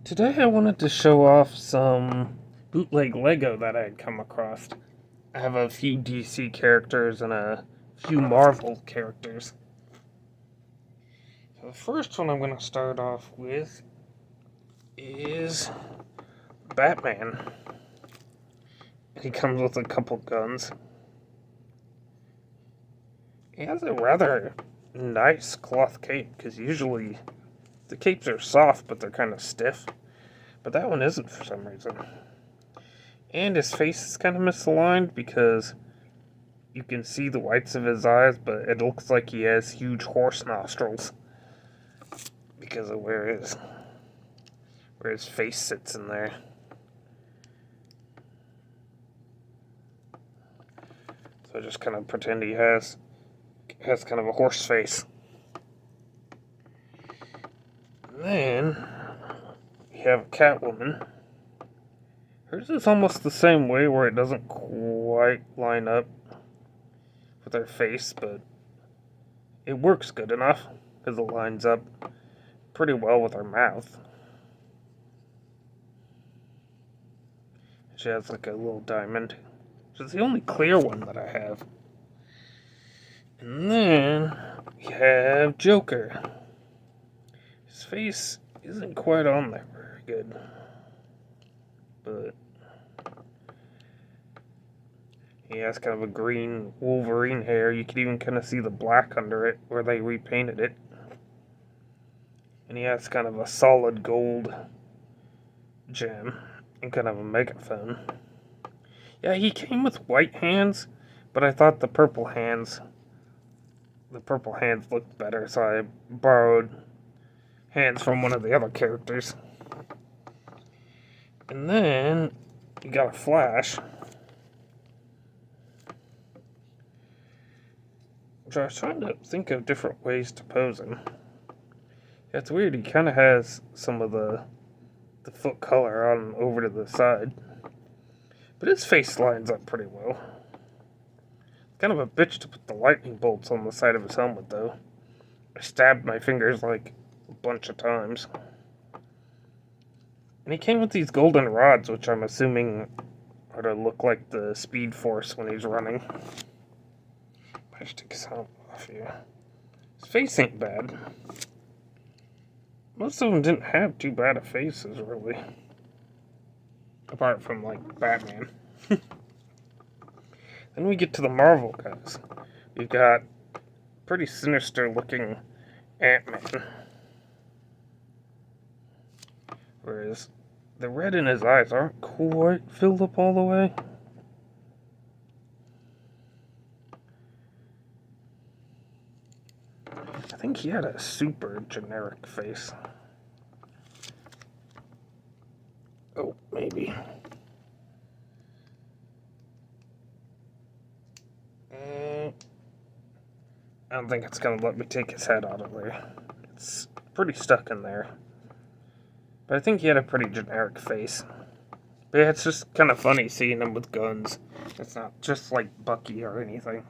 Today I wanted to show off some BootLeg Lego that I had come across. I have a few DC characters and a few Marvel characters. So the first one I'm going to start off with is Batman. He comes with a couple guns. He has a rather nice cloth cape, because usually the capes are soft but they're kind of stiff. But that one isn't for some reason. And his face is kind of misaligned because you can see the whites of his eyes, but it looks like he has huge horse nostrils because of where his face sits in there. So I just kind of pretend he has kind of a horse face. And then you have Catwoman. Hers is almost the same way, where it doesn't quite line up with her face, but it works good enough because it lines up pretty well with her mouth. She has like a little diamond, which is the only clear one that I have. And then we have Joker. His face isn't quite on there very good, but he has kind of a green Wolverine hair. You can even kind of see the black under it where they repainted it. And he has kind of a solid gold gem and kind of a megaphone. Yeah, he came with white hands, but I thought the purple hands looked better, so I borrowed hands from one of the other characters. And then you got a Flash, which I was trying to think of different ways to pose him. Yeah, it's weird, he kind of has some of the foot color on over to the side, but his face lines up pretty well. Kind of a bitch to put the lightning bolts on the side of his helmet, though. I stabbed my fingers like a bunch of times. And he came with these golden rods, which I'm assuming are to look like the Speed Force when he's running. I should take his helmet off here. His face ain't bad. Most of them didn't have too bad of faces, really. Apart from, like, Batman. Then we get to the Marvel guys. We've got pretty sinister looking AntMan. Whereas the red in his eyes aren't quite filled up all the way. I think he had a super generic face. Oh, maybe. I don't think it's going to let me take his head out of there. It's pretty stuck in there. But I think he had a pretty generic face. But yeah, it's just kind of funny seeing him with guns. It's not just like Bucky or anything.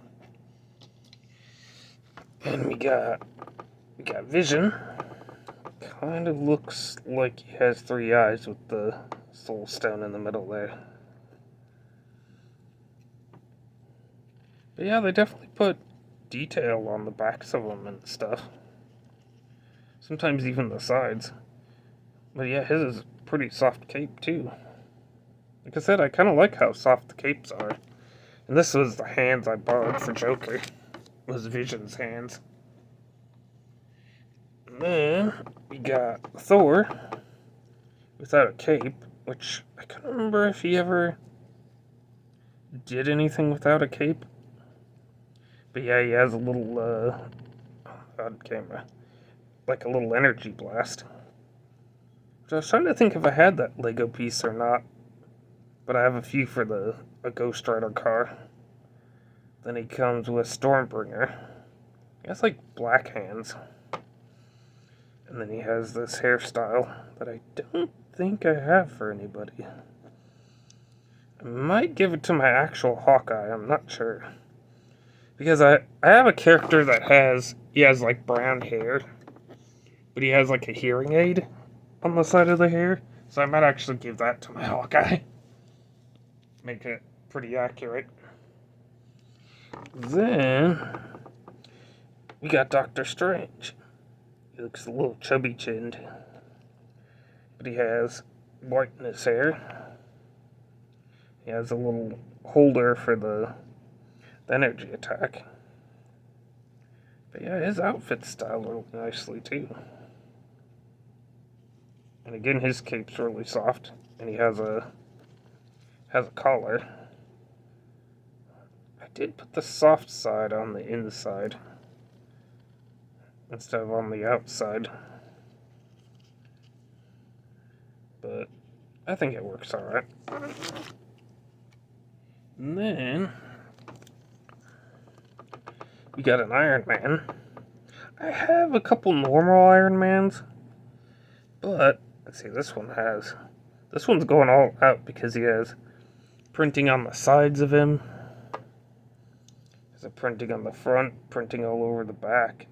And we got Vision. Kind of looks like he has 3 eyes with the soul stone in the middle there. But yeah, they definitely put detail on the backs of them and stuff. Sometimes even the sides. But yeah, his is pretty soft cape too. Like I said, I kind of like how soft the capes are. And this was the hands I borrowed for Joker. It was Vision's hands. And then we got Thor without a cape, which I couldn't remember if he ever did anything without a cape. But yeah, he has a little, odd camera, like a little energy blast. So I was trying to think if I had that Lego piece or not, but I have a few for a Ghost Rider car. Then he comes with Stormbringer. He has like black hands. And then he has this hairstyle that I don't think I have for anybody. I might give it to my actual Hawkeye, I'm not sure. Because I have a character that he has like brown hair, but he has like a hearing aid. on the side of the hair. So I might actually give that to my Hawkeye. Make it pretty accurate. Then we got Doctor Strange. He looks a little chubby chinned, but he has white in his hair. He has a little holder for the energy attack. But yeah, his outfit's styled really nicely too. And again, his cape's really soft, and he has a collar. I did put the soft side on the inside instead of on the outside, but I think it works alright. And then we got an Iron Man. I have a couple normal Iron Mans, but let's see, this one's going all out because he has printing on the sides of him. There's a printing on the front, printing all over the back.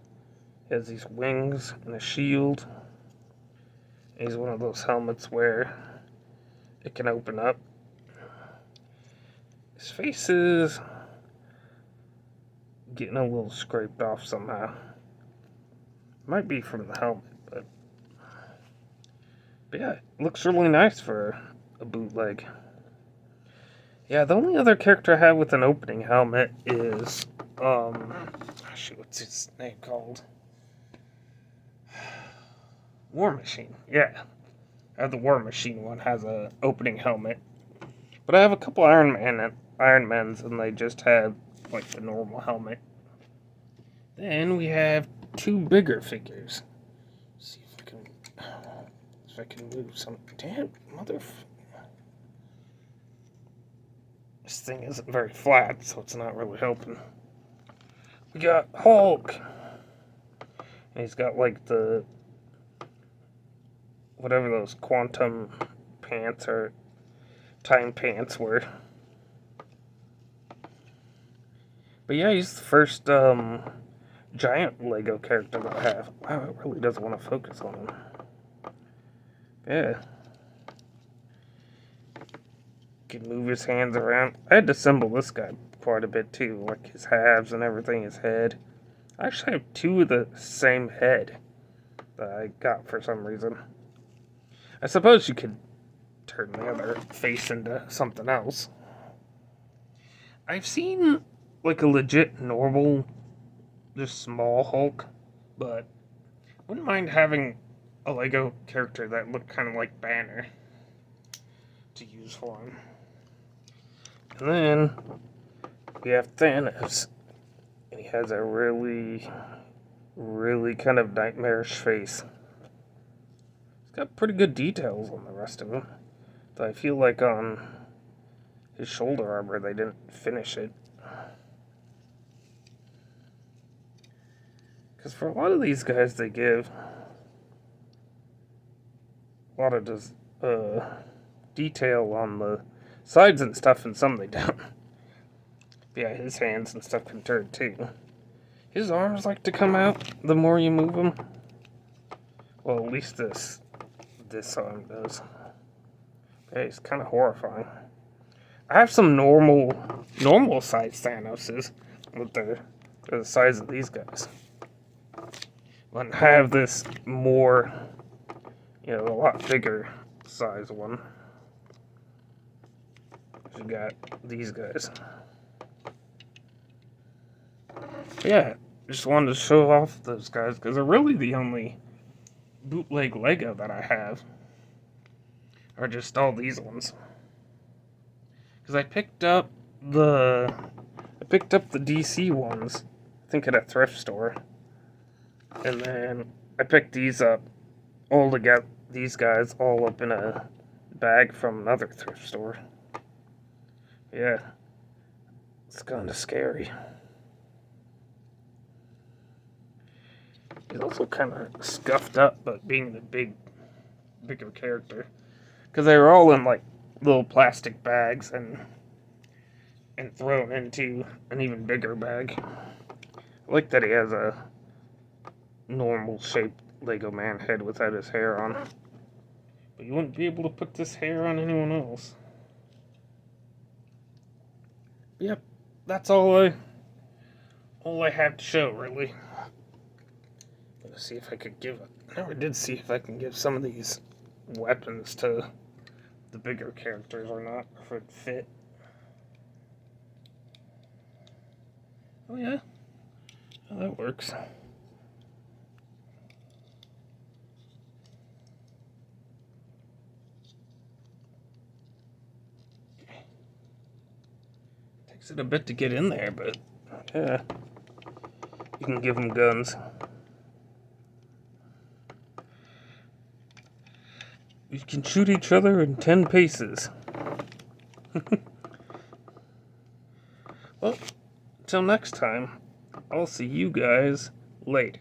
He has these wings and a shield. And he's one of those helmets where it can open up. His face is getting a little scraped off somehow. Might be from the helmet, but yeah, it looks really nice for a bootleg. Yeah, the only other character I have with an opening helmet is, shoot, what's his name called? War Machine. Yeah, I have the War Machine one, has a opening helmet. But I have a couple Iron Mans, and they just have, like, the normal helmet. Then we have two bigger figures. Let's see if I can move some. Damn, this thing isn't very flat, so it's not really helping. We got Hulk. And he's got like the whatever those quantum pants or time pants were. But yeah, he's the first giant Lego character that I have. Wow, it really doesn't want to focus on him. Yeah. Can move his hands around. I had to assemble this guy quite a bit too, like his halves and everything, his head. I actually have two of the same head that I got for some reason. I suppose you could turn the other face into something else. I've seen like a legit normal, just small Hulk, but wouldn't mind having a Lego character that looked kind of like Banner to use for him. And then we have Thanos, and he has a really kind of nightmarish face. He's got pretty good details on the rest of him, though I feel like on his shoulder armor they didn't finish it. Because for a lot of these guys they give a lot of detail on the sides and stuff, and some they don't. But yeah, his hands and stuff can turn too. His arms like to come out the more you move them. Well, at least this arm does. Yeah, he's kind of horrifying. I have some normal size Thanoses, but they're the size of these guys. But I have this more, a lot bigger size one. You got these guys. Yeah, just wanted to show off those guys because they're really the only bootleg Lego that I have. Or just all these ones. Because I picked up the DC ones, I think at a thrift store. And then I picked these up all together, these guys all up in a bag from another thrift store. Yeah, it's kind of scary. He's also kind of scuffed up, but being the bigger character. Because they were all in, like, little plastic bags and thrown into an even bigger bag. I like that he has a normal shaped Lego man head without his hair on. But you wouldn't be able to put this hair on anyone else. Yep, that's all I have to show, really. Let's see if I could give it. I never did see if I can give some of these weapons to the bigger characters or not, if it fit. Oh yeah, oh, that works. Takes it a bit to get in there, but yeah, you can give them guns. You can shoot each other in 10 paces. Well, until next time, I'll see you guys later.